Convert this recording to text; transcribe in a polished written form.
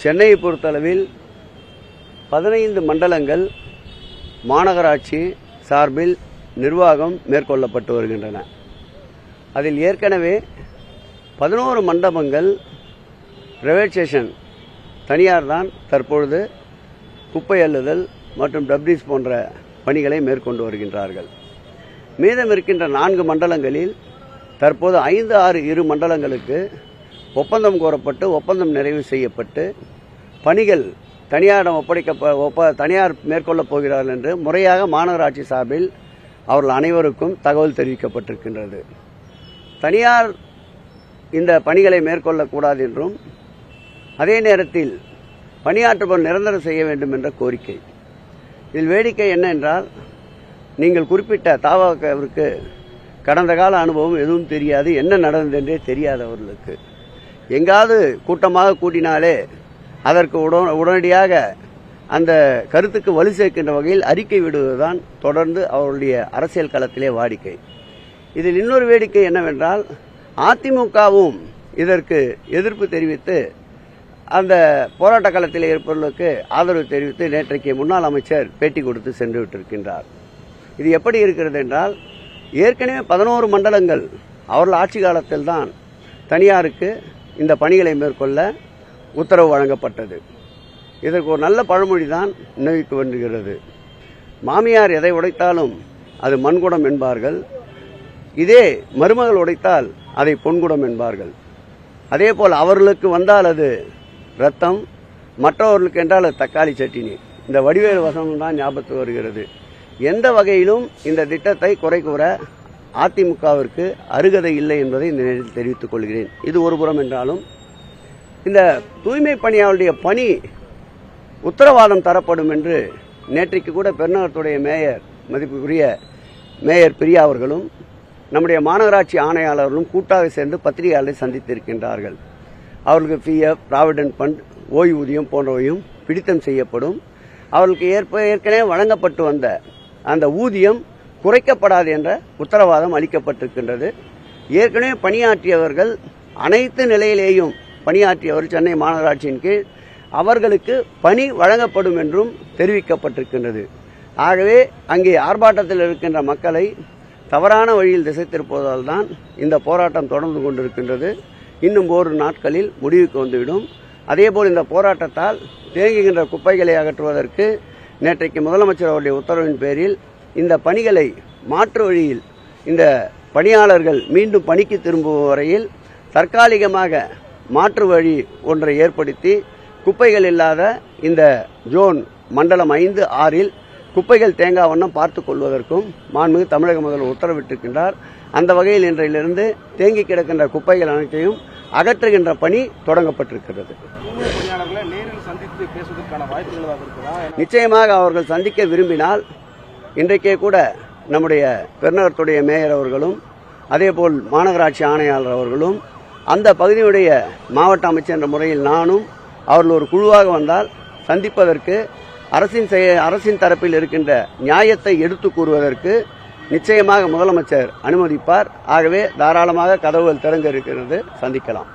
சென்னையை பொறுத்தளவில் 15 மண்டலங்கள் மாநகராட்சி சார்பில் நிர்வாகம் மேற்கொள்ளப்பட்டு வருகின்றன. அதில் ஏற்கனவே 11 மண்டபங்கள் பிரைவேட் ஸ்டேஷன் தனியார் தான் தற்பொழுது குப்பை அள்ளுதல் மற்றும் டப்ரீஸ் போன்ற பணிகளை மேற்கொண்டு வருகின்றார்கள். மீதம் இருக்கின்ற 4 மண்டலங்களில் தற்போது 5-6 மண்டலங்களுக்கு ஒப்பந்தம் கோரப்பட்டு ஒப்பந்தம் நிறைவு செய்யப்பட்டு பணிகள் தனியாரிடம் தனியார் மேற்கொள்ளப் போகிறார்கள் என்று முறையாக மாநகராட்சி சார்பில் அவர்கள் அனைவருக்கும் தகவல் தெரிவிக்கப்பட்டிருக்கின்றது. தனியார் இந்த பணிகளை மேற்கொள்ளக்கூடாது என்றும் அதே நேரத்தில் பணியாற்றுபவர் நிரந்தரம் செய்ய வேண்டும் என்ற கோரிக்கை. இதில் வேடிக்கை என்ன என்றால், நீங்கள் குறிப்பிட்ட தாவாவிற்கு கடந்த கால அனுபவம் எதுவும் தெரியாது, என்ன நடந்தது என்றே தெரியாது. அவர்களுக்கு எங்காவது கூட்டமாக கூட்டினாலே அதற்கு உடனடியாக அந்த கருத்துக்கு வலு சேர்க்கின்ற வகையில் அறிக்கை விடுவதுதான் தொடர்ந்து அவருடைய அரசியல் களத்திலே வாடிக்கை. இதில் இன்னொரு வேடிக்கை என்னவென்றால், அதிமுகவும் இதற்கு எதிர்ப்பு தெரிவித்து அந்த போராட்ட களத்தில் இருப்பவர்களுக்கு ஆதரவு தெரிவித்து நேற்றைக்கு முன்னாள் அமைச்சர் பேட்டி கொடுத்து சென்று விட்டிருக்கின்றார். இது எப்படி இருக்கிறது என்றால், ஏற்கனவே 11 மண்டலங்கள் அவர்கள் ஆட்சி காலத்தில் தான் தனியாருக்கு இந்த பணிகளை மேற்கொள்ள உத்தரவு வழங்கப்பட்டது. இதற்கு ஒரு நல்ல பழமொழி தான் நினைவுக்கு வருகிறது. மாமியார் எதை உடைத்தாலும் அது மண்குடம் என்பார்கள், இதே மருமகள் உடைத்தால் அதை பொன்குடம் என்பார்கள். அதேபோல் அவர்களுக்கு வந்தால் அது ரத்தம், மற்றவர்களுக்கு என்றால் அது தக்காளி சட்டினி. இந்த வடிவேலு வசனம் தான் ஞாபகத்துக்கு வருகிறது. எந்த வகையிலும் இந்த திட்டத்தை குறை கூற அதிமுகவிற்கு அருகதை இல்லை என்பதை இந்த நேரத்தில் தெரிவித்துக் கொள்கிறேன். இது ஒருபுறம் என்றாலும், இந்த தூய்மை பணியாளருடைய பணி உத்தரவாதம் தரப்படும் என்று நேற்றைக்கு கூட பெருநகரத்துடைய மேயர் மதிப்புக்குரிய மேயர் பிரியா அவர்களும் நம்முடைய மாநகராட்சி ஆணையாளர்களும் கூட்டாக சேர்ந்து பத்திரிகையாளரை சந்தித்திருக்கின்றார்கள். அவர்களுக்கு பிஎஃப், ப்ராவிடென்ட் ஃபண்ட், ஓய்வூதியம் போன்றவையும் பிடித்தம் செய்யப்படும். அவர்களுக்கு ஏற்கனவே வழங்கப்பட்டு வந்த அந்த ஊதியம் குறைக்கப்படாது என்ற உத்தரவாதம் அளிக்கப்பட்டிருக்கின்றது. ஏற்கனவே பணியாற்றியவர்கள் அனைத்து நிலையிலேயும் பணியாற்றியவர் சென்னை மாநகராட்சியின் கீழ் அவர்களுக்கு பணி வழங்கப்படும் என்றும் தெரிவிக்கப்பட்டிருக்கின்றது. ஆகவே அங்கே ஆர்ப்பாட்டத்தில் இருக்கின்ற மக்களை தவறான வழியில் திசை திருப்புவதால் தான் இந்த போராட்டம் தொடர்ந்து கொண்டிருக்கின்றது. இன்னும் 1 நாட்களில் முடிவுக்கு வந்துவிடும். அதேபோல் இந்த போராட்டத்தால் தேங்குகின்ற குப்பைகளை அகற்றுவதற்கு நேற்றைக்கு முதலமைச்சர் அவருடைய உத்தரவின் பேரில் இந்த பணிகளை மாற்று வழியில் இந்த பணியாளர்கள் மீண்டும் பணிக்கு திரும்பும் வரையில் தற்காலிகமாக மாற்று வழி ஒன்றை ஏற்படுத்தி குப்பைகள் இல்லாத இந்த ஜோன் மண்டலம் 5-6 குப்பைகள் தேங்கா வண்ணம் பார்த்துக் கொள்வதற்கும் மாண்புமிகு தமிழக முதல்வர் உத்தரவிட்டிருக்கின்றார். அந்த வகையில் இன்றையிலிருந்து தேங்கி கிடக்கின்ற குப்பைகள் அனைத்தையும் அகற்றுகின்ற பணி தொடங்கப்பட்டிருக்கிறது. நிச்சயமாக அவர்கள் சந்திக்க விரும்பினால் இன்றைக்கே கூட நம்முடைய பெருநகரத்துடைய மேயர் அவர்களும் அதேபோல் மாநகராட்சி ஆணையாளர் அவர்களும் அந்த பகுதியுடைய மாவட்ட அமைச்சர் என்ற முறையில் நானும் அவர்கள் ஒரு குழுவாக வந்தால் சந்திப்பதற்கு அரசின் தரப்பில் இருக்கின்ற நியாயத்தை எடுத்து கூறுவதற்கு நிச்சயமாக முதலமைச்சர் அனுமதிப்பார். ஆகவே தாராளமாக கதவுகள் திறந்து இருக்கிறது, சந்திக்கலாம்.